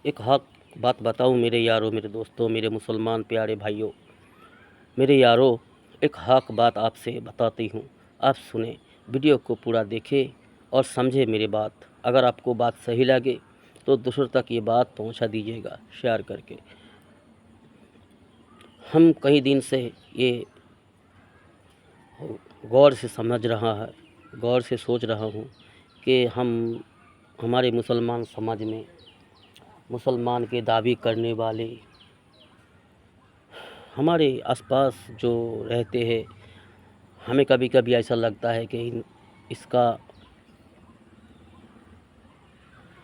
ایک حق بات بتاؤں میرے یاروں، میرے دوستوں، میرے مسلمان پیارے بھائیوں، میرے یاروں، ایک حق بات آپ سے بتاتی ہوں، آپ سنیں، ویڈیو کو پورا دیکھیں اور سمجھیں میری بات۔ اگر آپ کو بات صحیح لگے تو دوسروں تک یہ بات پہنچا دیجیے گا شیئر کر کے۔ ہم کئی دن سے یہ غور سے سمجھ رہا ہے، غور سے سوچ رہا ہوں کہ ہمارے مسلمان سماج میں مسلمان کے دعوی کرنے والے ہمارے آس پاس جو رہتے ہیں، ہمیں کبھی کبھی ایسا لگتا ہے کہ اس کا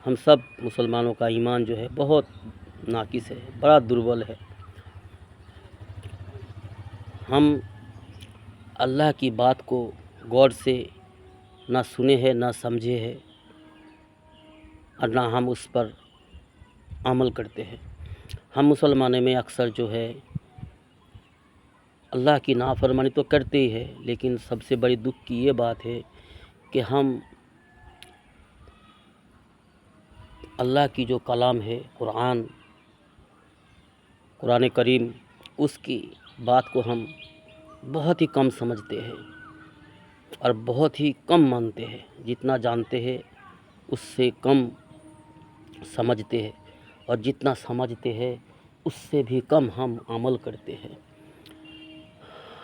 ہم سب مسلمانوں کا ایمان جو ہے بہت ناقص ہے، بڑا دربل ہے۔ ہم اللہ کی بات کو غور سے نہ سنے ہیں، نہ سمجھے ہیں، اور نہ ہم اس پر عمل کرتے ہیں۔ ہم مسلمانوں میں اکثر جو ہے اللہ کی نافرمانی تو کرتے ہی ہے، لیکن سب سے بڑی دکھ کی یہ بات ہے کہ ہم اللہ کی جو کلام ہے قرآن کریم، اس کی بات کو ہم بہت ہی کم سمجھتے ہیں اور بہت ہی کم مانتے ہیں۔ جتنا جانتے ہیں اس سے کم سمجھتے ہیں، اور جتنا سمجھتے ہیں اس سے بھی کم ہم عمل کرتے ہیں۔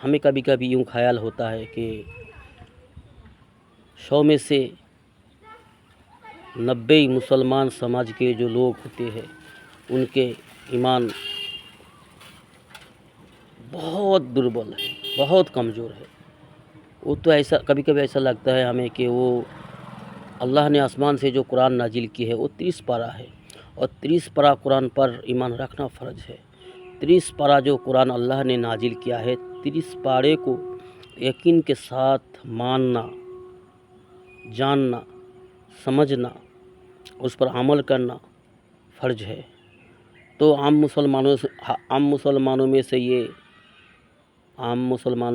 ہمیں کبھی کبھی یوں خیال ہوتا ہے کہ 100 میں سے 90 مسلمان سماج کے جو لوگ ہوتے ہیں ان کے ایمان بہت دربل ہے، بہت کمزور ہے۔ وہ تو ایسا کبھی کبھی ایسا لگتا ہے ہمیں کہ وہ اللہ نے آسمان سے جو قرآن نازل کی ہے وہ 30 پارہ ہے، اور 30 پارہ قرآن پر ایمان رکھنا فرض ہے۔ 30 پارہ جو قرآن اللہ نے نازل کیا ہے، 30 پارے کو یقین کے ساتھ ماننا، جاننا، سمجھنا، اس پر عمل کرنا فرض ہے۔ تو عام مسلمانوں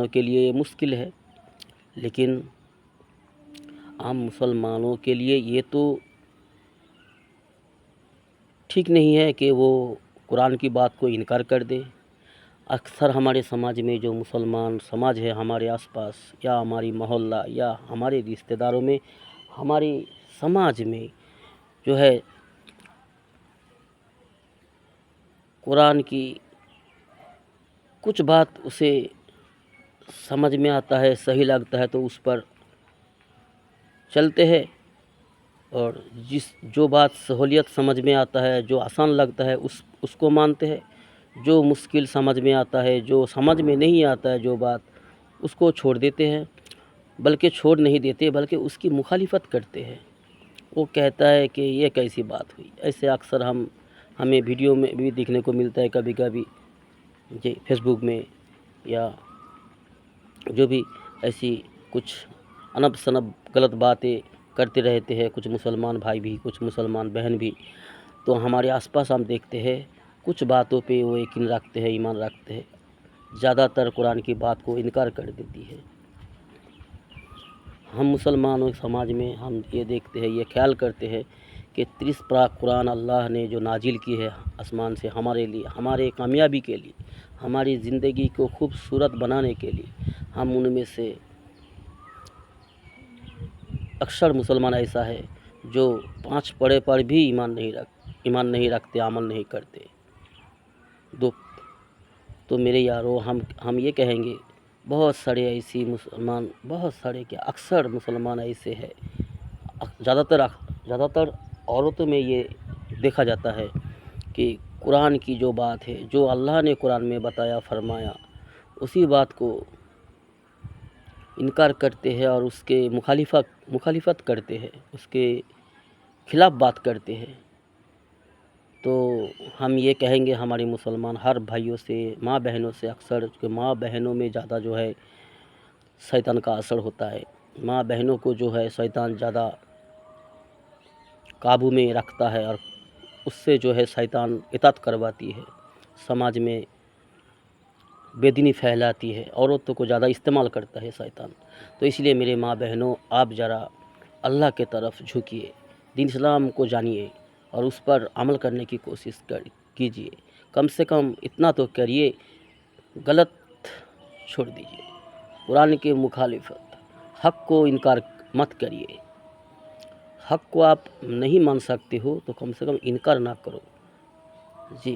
کے لیے یہ مشکل ہے، لیکن عام مسلمانوں کے لیے یہ تو ٹھیک نہیں ہے کہ وہ قرآن کی بات کو انکار کر دے۔ اکثر ہمارے سماج میں جو مسلمان سماج ہے، ہمارے آس پاس یا ہماری محلہ یا ہمارے رشتہ داروں میں، ہمارے سماج میں جو ہے قرآن کی کچھ بات اسے سمجھ میں آتا ہے، صحیح لگتا ہے تو اس پر چلتے ہیں، اور جو بات سہولیت سمجھ میں آتا ہے، جو آسان لگتا ہے اس کو مانتے ہیں۔ جو مشکل سمجھ میں آتا ہے، جو سمجھ میں نہیں آتا ہے جو بات، اس کو چھوڑ دیتے ہیں، بلکہ چھوڑ نہیں دیتے بلکہ اس کی مخالفت کرتے ہیں۔ وہ کہتا ہے کہ یہ کیسی بات ہوئی۔ ایسے اکثر ہمیں ویڈیو میں بھی دیکھنے کو ملتا ہے، کبھی کبھی جی فیس بک میں، یا جو بھی ایسی کچھ انب سنب غلط باتیں کرتے رہتے ہیں کچھ مسلمان بھائی بھی، کچھ مسلمان بہن بھی۔ تو ہمارے آس پاس ہم دیکھتے ہیں کچھ باتوں پہ وہ یقین رکھتے ہیں، ایمان رکھتے ہیں، زیادہ تر قرآن کی بات کو انکار کر دیتی ہے۔ ہم مسلمانوں سماج میں ہم یہ دیکھتے ہیں، یہ خیال کرتے ہیں کہ 30 پارہ قرآن اللہ نے جو نازل کی ہے آسمان سے ہمارے لیے، ہمارے کامیابی کے لیے، ہماری زندگی کو خوبصورت بنانے کے لیے، ہم ان میں سے اکثر مسلمان ایسا ہے جو 5 پڑھے پر بھی ایمان نہیں رکھتے، عمل نہیں کرتے۔ تو میرے یارو، ہم یہ کہیں گے، بہت سارے ایسی مسلمان، بہت سارے کیا اکثر مسلمان ایسے ہیں، زیادہ تر عورتوں میں یہ دیکھا جاتا ہے کہ قرآن کی جو بات ہے، جو اللہ نے قرآن میں بتایا فرمایا، اسی بات کو انکار کرتے ہیں اور اس کے مخالفت کرتے ہیں، اس کے خلاف بات کرتے ہیں۔ تو ہم یہ کہیں گے ہمارے مسلمان ہر بھائیوں سے، ماں بہنوں سے، اکثر کہ ماں بہنوں میں زیادہ جو ہے شیطان کا اثر ہوتا ہے۔ ماں بہنوں کو جو ہے شیطان زیادہ قابو میں رکھتا ہے، اور اس سے جو ہے شیطان اطاعت کرواتی ہے، سماج میں بے دینی پھیلاتی ہے، عورتوں کو زیادہ استعمال کرتا ہے شیطان۔ تو اس لیے میرے ماں بہنوں، آپ ذرا اللہ کے طرف جھکیے، دین اسلام کو جانیے، اور اس پر عمل کرنے کی کوشش کیجیے. کم سے کم اتنا تو کریے، غلط چھوڑ دیجیے، قرآن کے مخالفت، حق کو انکار مت کریے. حق کو آپ نہیں مان سکتے ہو تو کم سے کم انکار نہ کرو. جی،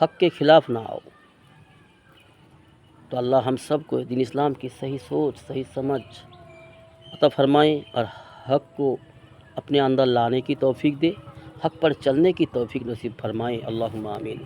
حق کے خلاف نہ آؤ. تو اللہ ہم سب کو دین اسلام کی صحیح سوچ، صحیح سمجھ عطا فرمائیں اور حق کو اپنے اندر لانے کی توفیق دے، حق پر چلنے کی توفیق نصیب فرمائیں. اللہم آمین.